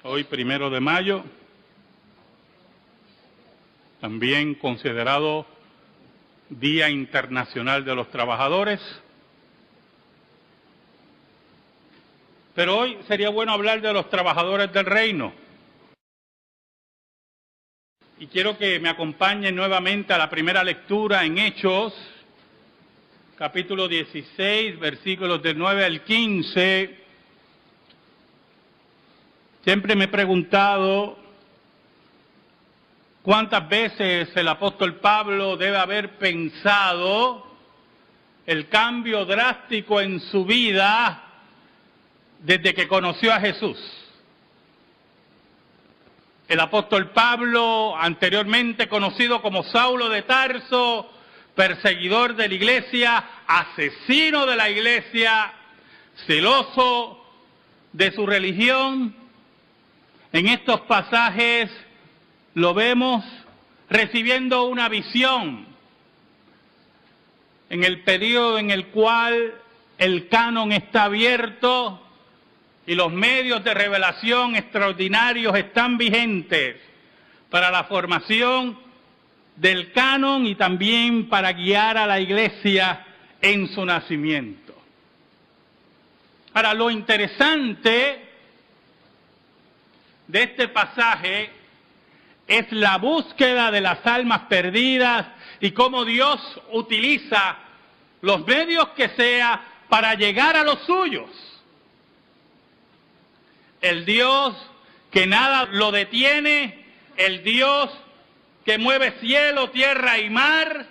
Hoy, 1 de mayo, también considerado Día Internacional de los Trabajadores. Pero hoy sería bueno hablar de los trabajadores del reino. Y quiero que me acompañen nuevamente a la primera lectura en Hechos, capítulo 16, versículos del 9 al 15. Siempre me he preguntado cuántas veces el apóstol Pablo debe haber pensado el cambio drástico en su vida desde que conoció a Jesús. El apóstol Pablo, anteriormente conocido como Saulo de Tarso, perseguidor de la iglesia, asesino de la iglesia, celoso de su religión, en estos pasajes lo vemos recibiendo una visión en el periodo en el cual el canon está abierto y los medios de revelación extraordinarios están vigentes para la formación del canon y también para guiar a la iglesia en su nacimiento. Ahora, lo interesante de este pasaje es la búsqueda de las almas perdidas y cómo Dios utiliza los medios que sea para llegar a los suyos. El Dios que nada lo detiene, el Dios que mueve cielo, tierra y mar,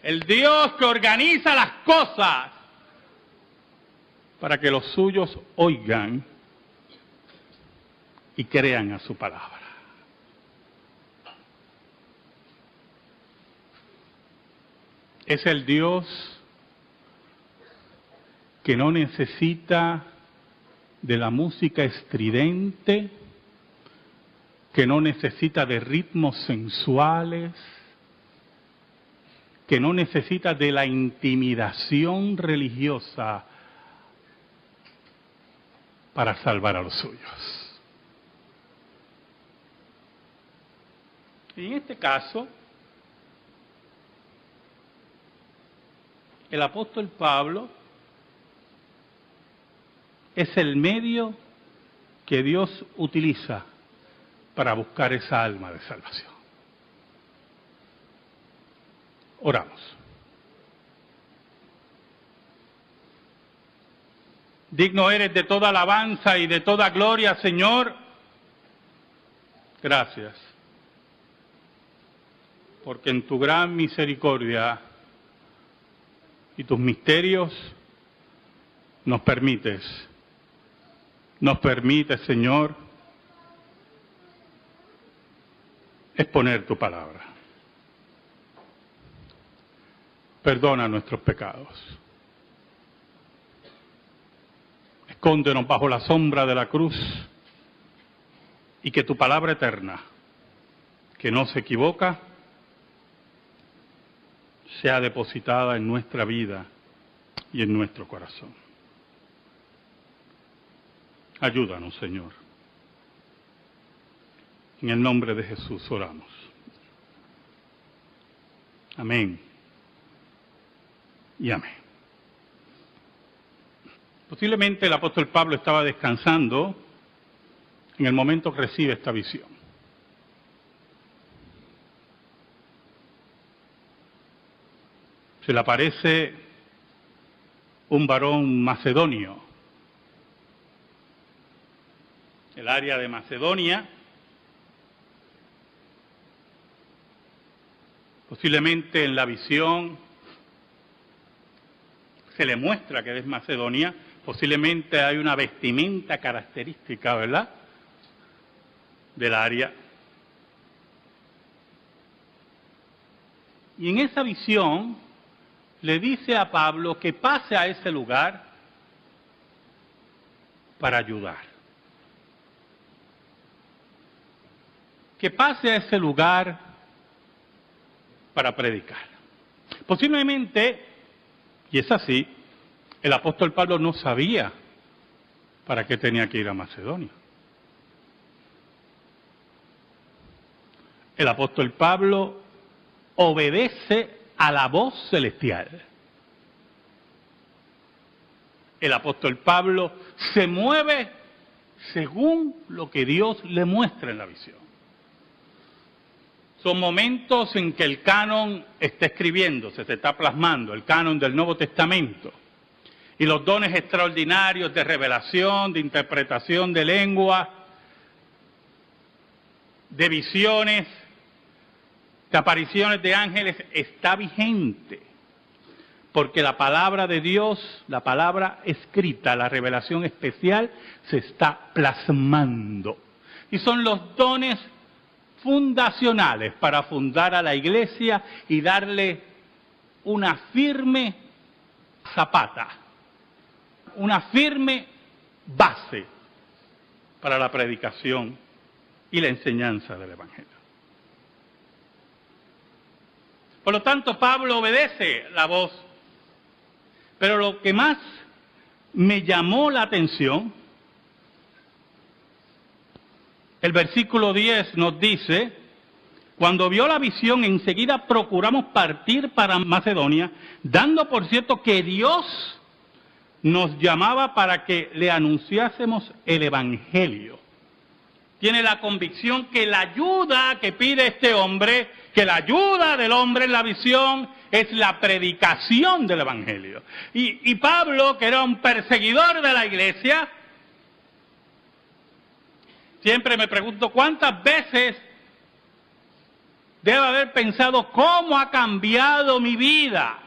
el Dios que organiza las cosas para que los suyos oigan y crean a su palabra. Es el Dios que no necesita de la música estridente, que no necesita de ritmos sensuales, que no necesita de la intimidación religiosa para salvar a los suyos. Y en este caso, el apóstol Pablo es el medio que Dios utiliza para buscar esa alma de salvación. Oramos. Digno eres de toda alabanza y de toda gloria, Señor. Gracias, porque en tu gran misericordia y tus misterios nos permites, Señor, exponer tu palabra. Perdona nuestros pecados. Escóndenos bajo la sombra de la cruz y que tu palabra eterna, que no se equivoca, sea depositada en nuestra vida y en nuestro corazón. Ayúdanos, Señor. En el nombre de Jesús oramos. Amén. Y amén. Posiblemente el apóstol Pablo estaba descansando en el momento que recibe esta visión. Se le aparece un varón macedonio. El área de Macedonia, posiblemente en la visión se le muestra que es Macedonia, posiblemente hay una vestimenta característica, ¿verdad?, del área. Y en esa visión le dice a Pablo que pase a ese lugar para ayudar. Que pase a ese lugar para predicar. Posiblemente, y es así, el apóstol Pablo no sabía para qué tenía que ir a Macedonia. El apóstol Pablo obedece a la voz celestial. El apóstol Pablo se mueve según lo que Dios le muestra en la visión. Son momentos en que el canon está escribiéndose, se está plasmando, el canon del Nuevo Testamento. Y los dones extraordinarios de revelación, de interpretación de lengua, de visiones, de apariciones de ángeles, está vigente. Porque la palabra de Dios, la palabra escrita, la revelación especial, se está plasmando. Y son los dones fundacionales para fundar a la iglesia y darle una firme zapata, una firme base para la predicación y la enseñanza del Evangelio. Por lo tanto, Pablo obedece la voz, pero lo que más me llamó la atención, el versículo 10 nos dice: cuando vio la visión, enseguida procuramos partir para Macedonia, dando por cierto que Dios nos llamaba para que le anunciásemos el Evangelio. Tiene la convicción que la ayuda que pide este hombre, que la ayuda del hombre en la visión es la predicación del Evangelio. Y Pablo, que era un perseguidor de la iglesia, siempre me pregunto cuántas veces debe haber pensado cómo ha cambiado mi vida.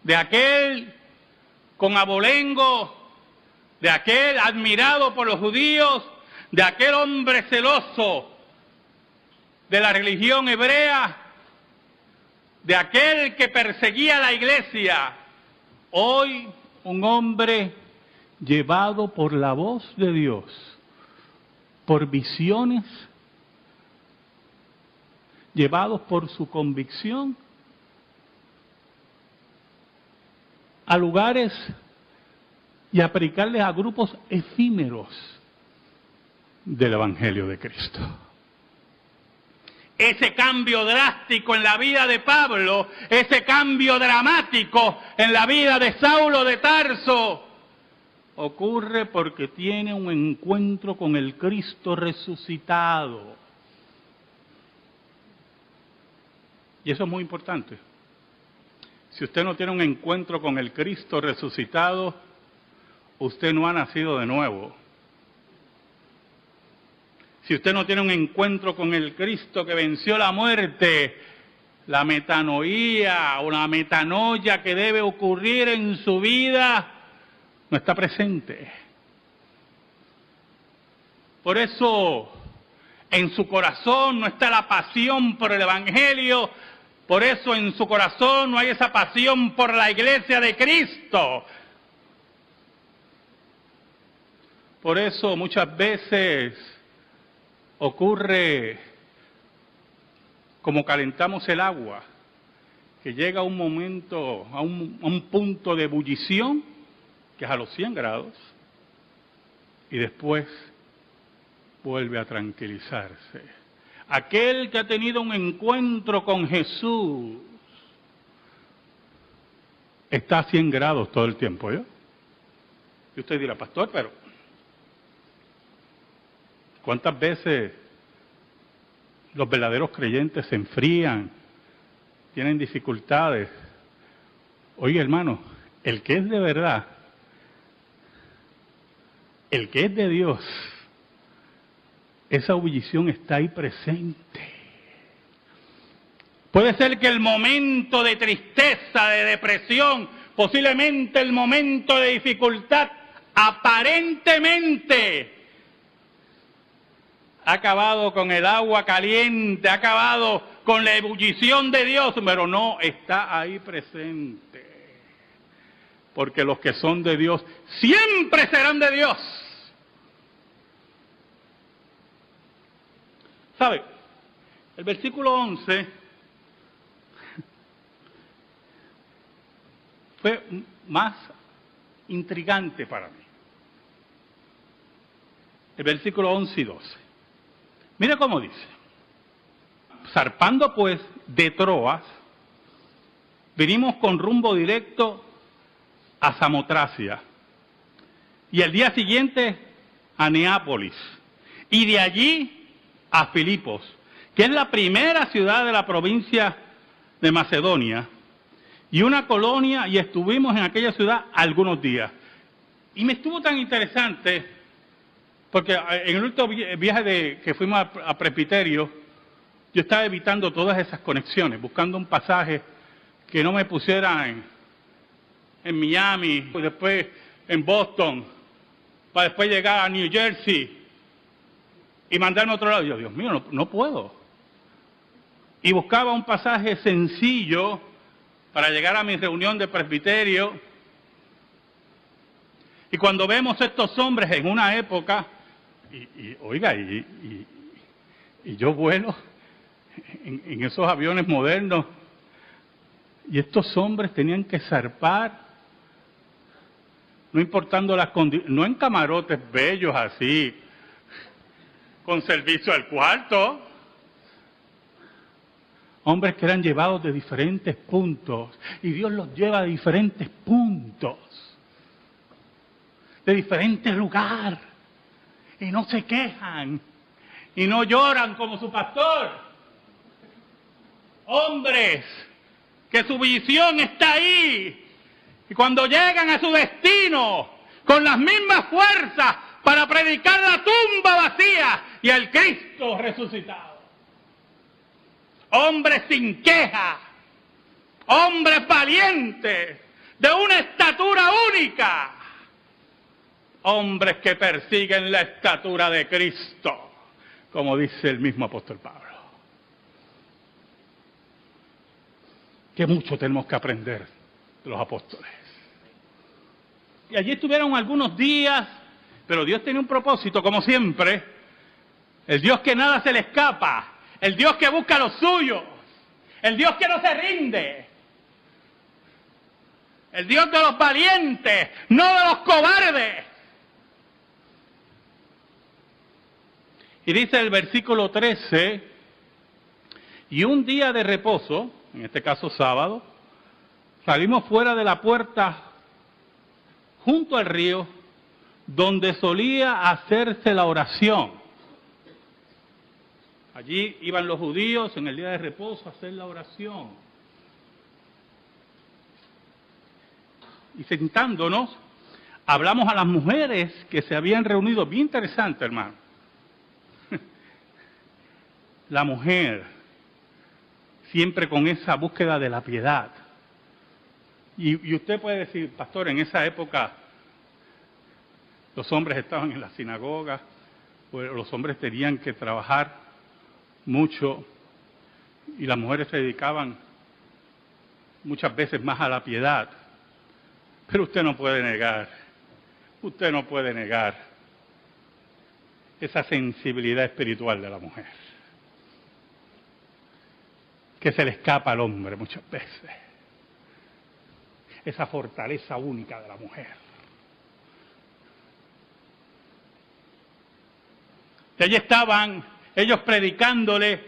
De aquel con abolengo, de aquel admirado por los judíos, de aquel hombre celoso de la religión hebrea, de aquel que perseguía a la iglesia, hoy un hombre llevado por la voz de Dios, por visiones, llevados por su convicción, a lugares y a predicarles a grupos efímeros del Evangelio de Cristo. Ese cambio drástico en la vida de Pablo, ese cambio dramático en la vida de Saulo de Tarso, ocurre porque tiene un encuentro con el Cristo resucitado. Y eso es muy importante. Si usted no tiene un encuentro con el Cristo resucitado, usted no ha nacido de nuevo. Si usted no tiene un encuentro con el Cristo que venció la muerte, la metanoía o la metanoia que debe ocurrir en su vida no está presente. Por eso en su corazón no está la pasión por el Evangelio, por eso en su corazón no hay esa pasión por la iglesia de Cristo. Por eso muchas veces ocurre como calentamos el agua, que llega un momento, a un punto de ebullición, que es a los 100 grados, y después vuelve a tranquilizarse. Aquel que ha tenido un encuentro con Jesús está a 100 grados todo el tiempo, ¿eh? Y usted dirá, pastor, pero ¿cuántas veces los verdaderos creyentes se enfrían, tienen dificultades? Oye, hermano, el que es de verdad, el que es de Dios, esa ebullición está ahí presente. Puede ser que el momento de tristeza, de depresión, posiblemente el momento de dificultad, aparentemente ha acabado con el agua caliente, ha acabado con la ebullición de Dios, pero no está ahí presente. Porque los que son de Dios siempre serán de Dios. ¿Sabe? El versículo 11 fue más intrigante para mí. El versículo 11 y 12. Mire cómo dice. Zarpando pues de Troas, vinimos con rumbo directo a Samotracia y al día siguiente a Neápolis y de allí a Filipos, que es la primera ciudad de la provincia de Macedonia y una colonia, y estuvimos en aquella ciudad algunos días. Y me estuvo tan interesante porque en el último viaje que fuimos a Presbiterio, yo estaba evitando todas esas conexiones, buscando un pasaje que no me pusiera en Miami, y después en Boston, para después llegar a New Jersey y mandarme a otro lado. Yo, Dios mío, no puedo. Y buscaba un pasaje sencillo para llegar a mi reunión de presbiterio. Y cuando vemos estos hombres en una época, oiga, yo vuelo en esos aviones modernos, y estos hombres tenían que zarpar, no importando las condiciones, no en camarotes bellos así, con servicio al cuarto. Hombres que eran llevados de diferentes puntos, y Dios los lleva a diferentes puntos, de diferentes lugares, y no se quejan, y no lloran como su pastor. Hombres que su visión está ahí, y cuando llegan a su destino, con las mismas fuerzas para predicar la tumba vacía y al Cristo resucitado. Hombres sin queja, hombres valientes, de una estatura única, hombres que persiguen la estatura de Cristo, como dice el mismo apóstol Pablo. Que mucho tenemos que aprender de los apóstoles. Y allí estuvieron algunos días, pero Dios tenía un propósito, como siempre. El Dios que nada se le escapa, el Dios que busca los suyos, el Dios que no se rinde, el Dios de los valientes, no de los cobardes. Y dice el versículo 13, y un día de reposo, en este caso sábado, salimos fuera de la puerta junto al río donde solía hacerse la oración. Allí iban los judíos en el día de reposo a hacer la oración. Y sentándonos, hablamos a las mujeres que se habían reunido. Bien interesante, hermano. La mujer, siempre con esa búsqueda de la piedad. Y usted puede decir, pastor, en esa época los hombres estaban en la sinagoga, pues los hombres tenían que trabajar mucho y las mujeres se dedicaban muchas veces más a la piedad. Pero usted no puede negar esa sensibilidad espiritual de la mujer, que se le escapa al hombre muchas veces. Esa fortaleza única de la mujer. Y allí estaban ellos predicándole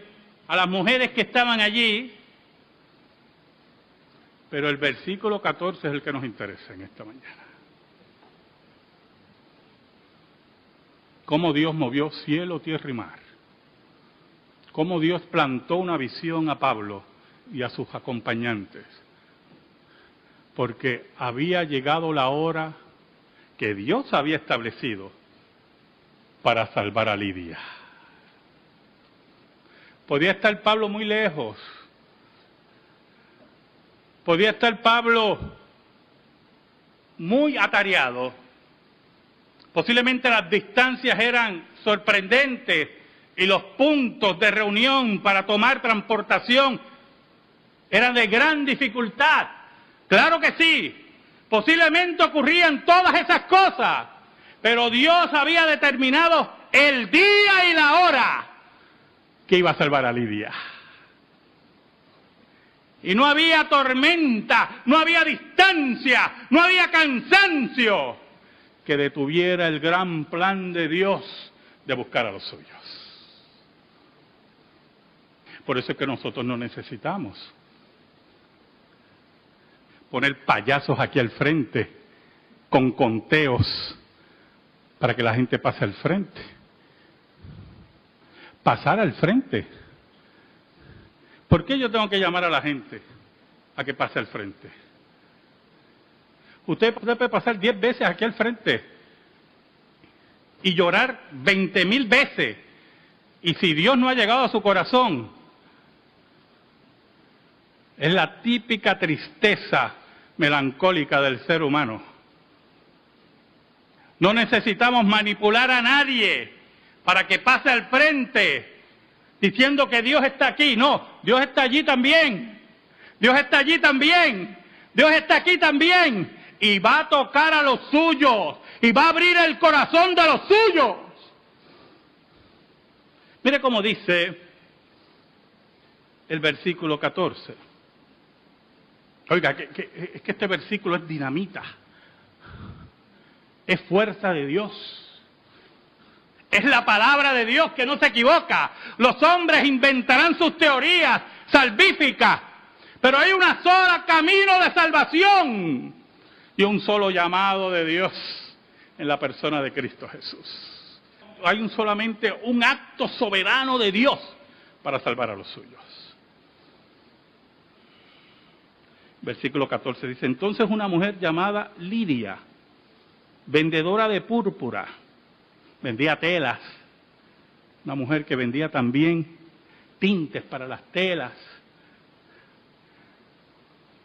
a las mujeres que estaban allí, pero el versículo 14 es el que nos interesa en esta mañana. Cómo Dios movió cielo, tierra y mar. Cómo Dios plantó una visión a Pablo y a sus acompañantes. Porque había llegado la hora que Dios había establecido para salvar a Lidia. Podía estar Pablo muy lejos. Podía estar Pablo muy atareado. Posiblemente las distancias eran sorprendentes y los puntos de reunión para tomar transportación eran de gran dificultad. Claro que sí, posiblemente ocurrían todas esas cosas, pero Dios había determinado el día y la hora que iba a salvar a Lidia. Y no había tormenta, no había distancia, no había cansancio que detuviera el gran plan de Dios de buscar a los suyos. Por eso es que nosotros no necesitamos poner payasos aquí al frente con conteos para que la gente pase al frente. Pasar al frente. ¿Por qué yo tengo que llamar a la gente a que pase al frente? Usted puede pasar 10 veces aquí al frente y llorar 20,000 veces. Y si Dios no ha llegado a su corazón, es la típica tristeza melancólica del ser humano. No necesitamos manipular a nadie para que pase al frente diciendo que Dios está aquí. No, Dios está allí también. Dios está allí también. Dios está aquí también. Y va a tocar a los suyos. Y va a abrir el corazón de los suyos. Mire cómo dice el versículo 14. Oiga, es que este versículo es dinamita. Es fuerza de Dios. Es la palabra de Dios que no se equivoca. Los hombres inventarán sus teorías salvíficas, pero hay una sola camino de salvación y un solo llamado de Dios en la persona de Cristo Jesús. Hay solamente un acto soberano de Dios para salvar a los suyos. Versículo 14 dice, entonces una mujer llamada Lidia, vendedora de púrpura, vendía telas, una mujer que vendía también tintes para las telas,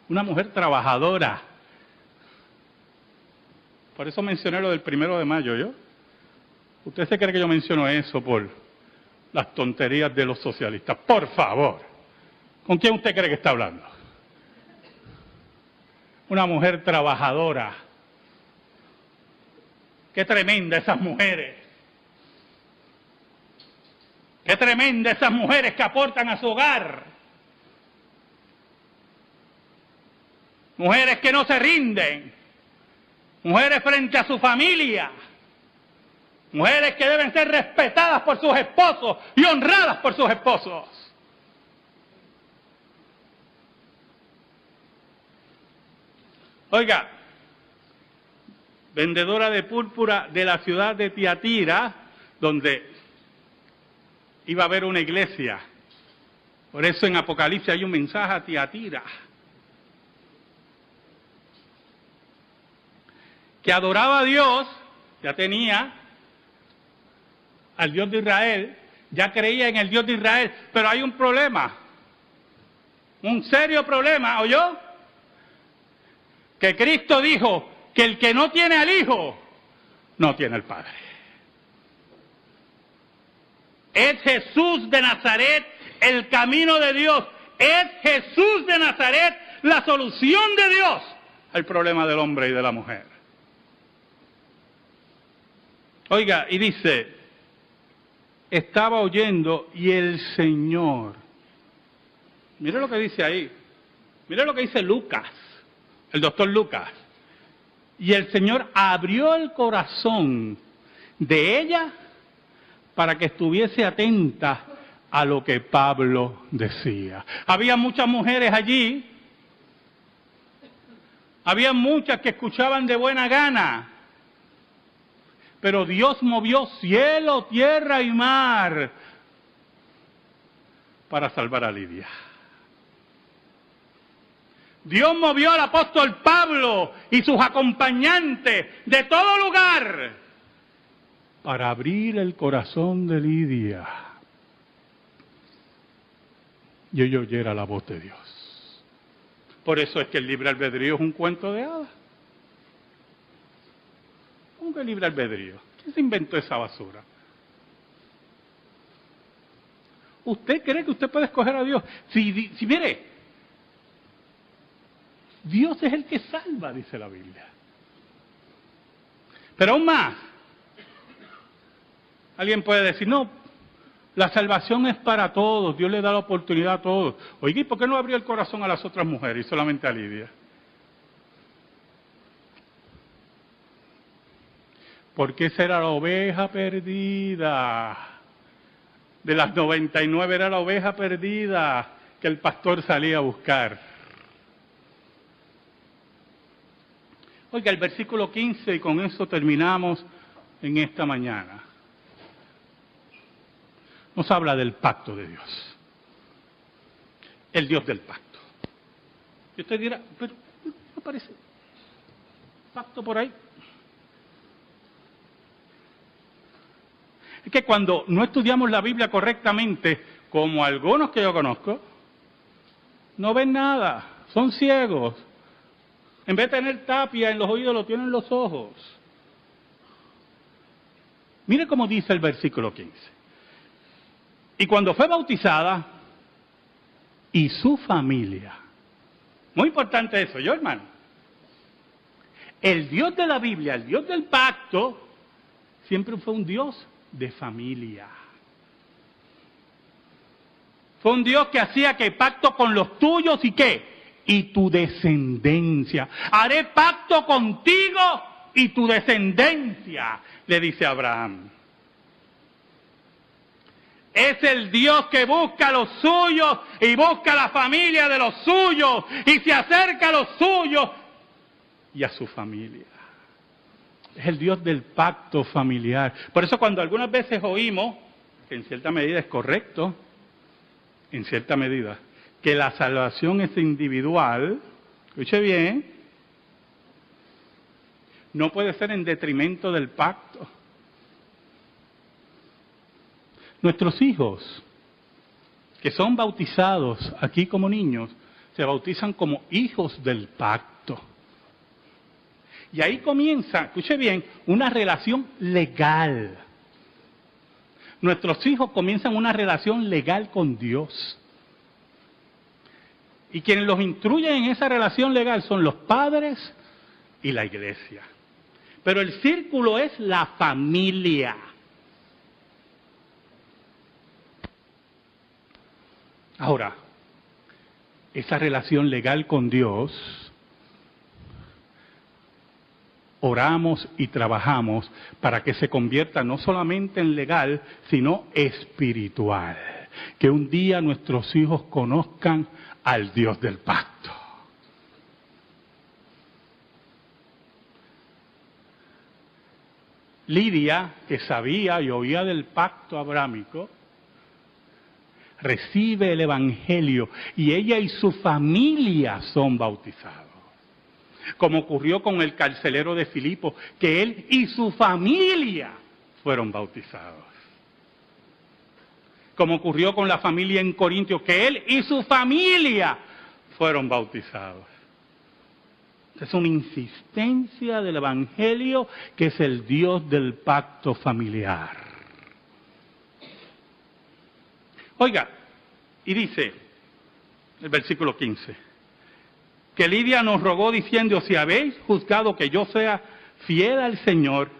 una mujer trabajadora. Por eso mencioné lo del 1 de mayo, ¿yo? ¿Usted se cree que yo menciono eso por las tonterías de los socialistas? Por favor, ¿con quién usted cree que está hablando? Una mujer trabajadora. Qué tremenda esas mujeres. Qué tremenda esas mujeres que aportan a su hogar. Mujeres que no se rinden. Mujeres frente a su familia. Mujeres que deben ser respetadas por sus esposos y honradas por sus esposos. Oiga, vendedora de púrpura de la ciudad de Tiatira, donde iba a haber una iglesia. Por eso en Apocalipsis hay un mensaje a Tiatira. Que adoraba a Dios, ya tenía al Dios de Israel, ya creía en el Dios de Israel, pero hay un problema, un serio problema, ¿oyó? Que Cristo dijo que el que no tiene al Hijo, no tiene al Padre. Es Jesús de Nazaret el camino de Dios. Es Jesús de Nazaret la solución de Dios al problema del hombre y de la mujer. Oiga, y dice, estaba oyendo y el Señor, mire lo que dice ahí, mire lo que dice Lucas, el doctor Lucas, y el Señor abrió el corazón de ella para que estuviese atenta a lo que Pablo decía. Había muchas mujeres allí, había muchas que escuchaban de buena gana, pero Dios movió cielo, tierra y mar para salvar a Lidia. Dios movió al apóstol Pablo y sus acompañantes de todo lugar para abrir el corazón de Lidia y ella oyera la voz de Dios. Por eso es que el libre albedrío es un cuento de hadas. ¿Cómo que libre albedrío? ¿Quién se inventó esa basura? ¿Usted cree que usted puede escoger a Dios? Si mire, Dios es el que salva, dice la Biblia. Pero aún más, alguien puede decir, no, la salvación es para todos, Dios le da la oportunidad a todos. Oye, ¿y por qué no abrió el corazón a las otras mujeres y solamente a Lidia? Porque esa era la oveja perdida. de las 99 era la oveja perdida que el pastor salía a buscar. Oiga, el versículo 15, y con eso terminamos en esta mañana. Nos habla del pacto de Dios. El Dios del pacto. Y usted dirá, pero no aparece pacto por ahí. Es que cuando no estudiamos la Biblia correctamente, como algunos que yo conozco, no ven nada, son ciegos. En vez de tener tapia en los oídos, lo tienen en los ojos. Mire cómo dice el versículo 15. Y cuando fue bautizada, y su familia. Muy importante eso, ¿yo, hermano? El Dios de la Biblia, el Dios del pacto, siempre fue un Dios de familia. Fue un Dios que hacía que pacto con los tuyos y qué, y tu descendencia. Haré pacto contigo y tu descendencia, le dice Abraham. Es el Dios que busca a los suyos y busca a la familia de los suyos y se acerca a los suyos y a su familia. Es el Dios del pacto familiar. Por eso cuando algunas veces oímos, que en cierta medida es correcto, en cierta medida, que la salvación es individual, escuche bien, no puede ser en detrimento del pacto. Nuestros hijos, que son bautizados aquí como niños, se bautizan como hijos del pacto. Y ahí comienza, escuche bien, una relación legal. Nuestros hijos comienzan una relación legal con Dios. Y quienes los instruyen en esa relación legal son los padres y la iglesia. Pero el círculo es la familia. Ahora, esa relación legal con Dios, oramos y trabajamos para que se convierta no solamente en legal, sino espiritual. Que un día nuestros hijos conozcan al Dios del pacto. Lidia, que sabía y oía del pacto abrámico, recibe el Evangelio y ella y su familia son bautizados. Como ocurrió con el carcelero de Filipo, que él y su familia fueron bautizados. Como ocurrió con la familia en Corintio, que él y su familia fueron bautizados. Es una insistencia del Evangelio que es el Dios del pacto familiar. Oiga, y dice el versículo 15, que Lidia nos rogó diciendo, si habéis juzgado que yo sea fiel al Señor,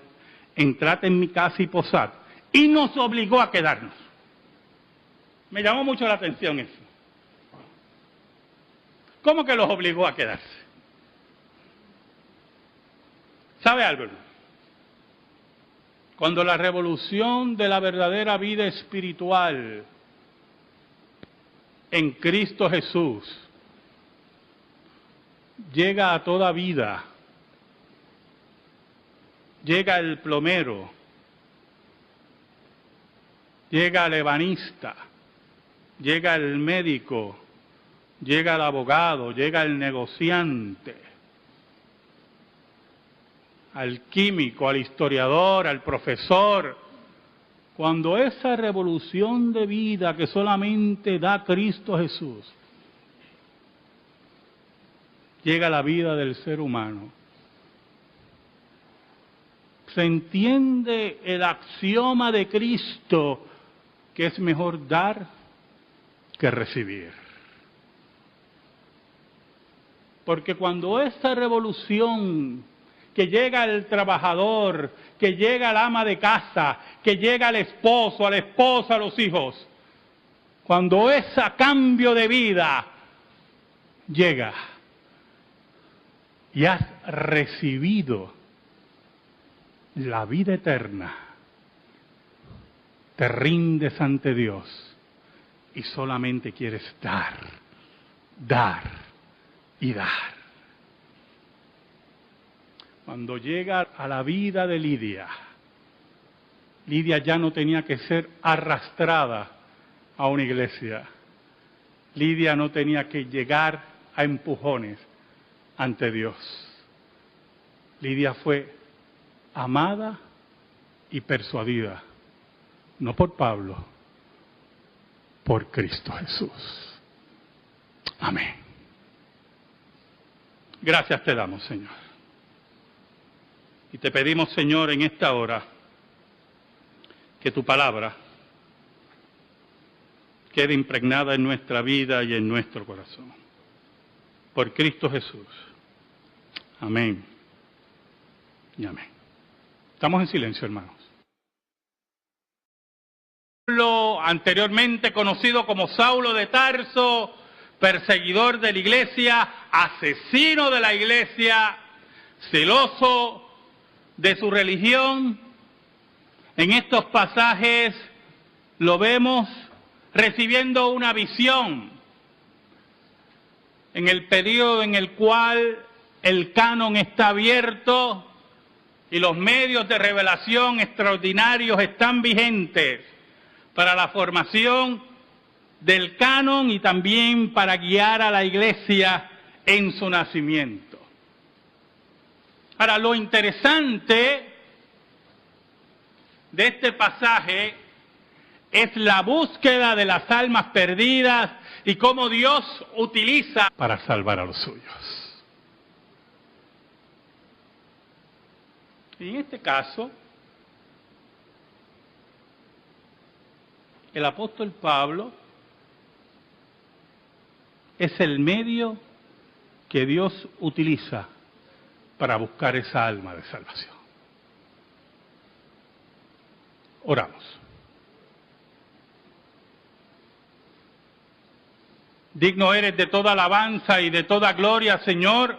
entrad en mi casa y posad. Y nos obligó a quedarnos. Me llamó mucho la atención eso. ¿Cómo que los obligó a quedarse? ¿Sabe algo? Cuando la revolución de la verdadera vida espiritual en Cristo Jesús llega a toda vida, llega el plomero, llega el ebanista, llega el médico, llega el abogado, llega el negociante, al químico, al historiador, al profesor. Cuando esa revolución de vida que solamente da Cristo Jesús llega a la vida del ser humano, se entiende el axioma de Cristo que es mejor dar que recibir. Porque cuando esa revolución que llega el trabajador, que llega el ama de casa, que llega el esposo, a la esposa, a los hijos, cuando ese cambio de vida llega y has recibido la vida eterna, te rindes ante Dios y solamente quieres dar, dar y dar. Cuando llega a la vida de Lidia, Lidia ya no tenía que ser arrastrada a una iglesia. Lidia no tenía que llegar a empujones ante Dios. Lidia fue amada y persuadida, no por Pablo, por Cristo Jesús. Amén. Gracias te damos, Señor. Y te pedimos, Señor, en esta hora, que tu palabra quede impregnada en nuestra vida y en nuestro corazón. Por Cristo Jesús. Amén. Y amén. Estamos en silencio, hermanos. Anteriormente conocido como Saulo de Tarso, perseguidor de la iglesia, asesino de la iglesia, celoso de su religión. En estos pasajes lo vemos recibiendo una visión en el periodo en el cual el canon está abierto y los medios de revelación extraordinarios están vigentes para la formación del canon y también para guiar a la iglesia en su nacimiento. Ahora, lo interesante de este pasaje es la búsqueda de las almas perdidas y cómo Dios utiliza para salvar a los suyos. Y en este caso, el apóstol Pablo es el medio que Dios utiliza para buscar esa alma de salvación. Oramos. Digno eres de toda alabanza y de toda gloria, Señor.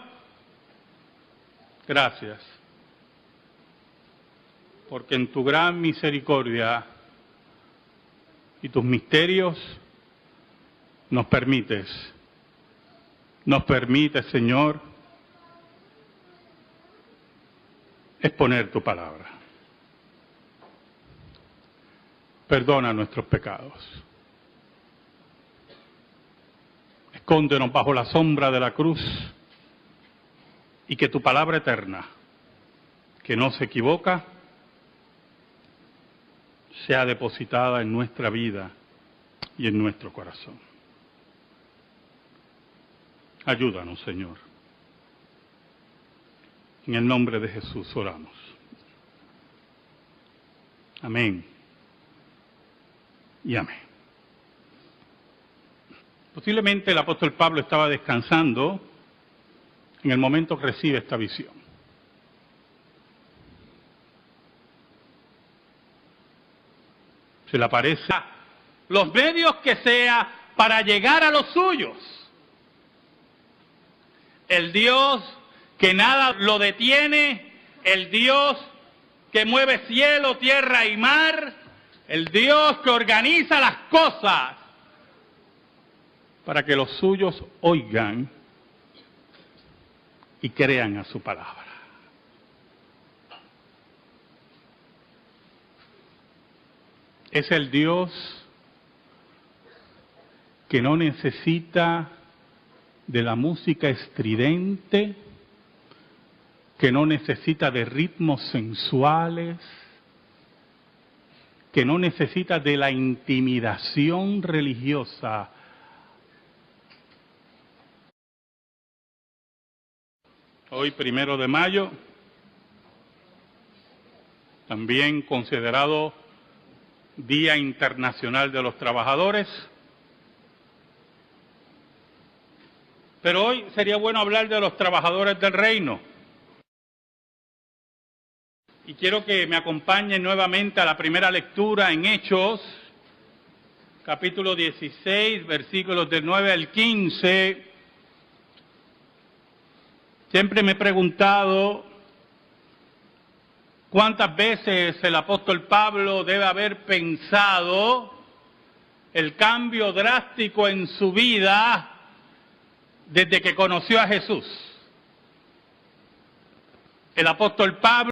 Gracias. Porque en tu gran misericordia y tus misterios nos permites, Señor, exponer tu palabra. Perdona nuestros pecados. Escóndenos bajo la sombra de la cruz y que tu palabra eterna, que no se equivoca, sea depositada en nuestra vida y en nuestro corazón. Ayúdanos, Señor. En el nombre de Jesús oramos. Amén. Y amén. Posiblemente el apóstol Pablo estaba descansando en el momento que recibe esta visión. Se le aparece los medios que sea para llegar a los suyos. El Dios que nada lo detiene, el Dios que mueve cielo, tierra y mar, el Dios que organiza las cosas para que los suyos oigan y crean a su palabra. Es el Dios que no necesita de la música estridente, que no necesita de ritmos sensuales, que no necesita de la intimidación religiosa. Hoy, 1 de mayo, también considerado Día Internacional de los Trabajadores. Pero hoy sería bueno hablar de los trabajadores del reino. Y quiero que me acompañen nuevamente a la primera lectura en Hechos, capítulo 16, versículos del 9 al 15. Siempre me he preguntado ¿Cuántas veces el apóstol Pablo debe haber pensado el cambio drástico en su vida desde que conoció a Jesús? El apóstol Pablo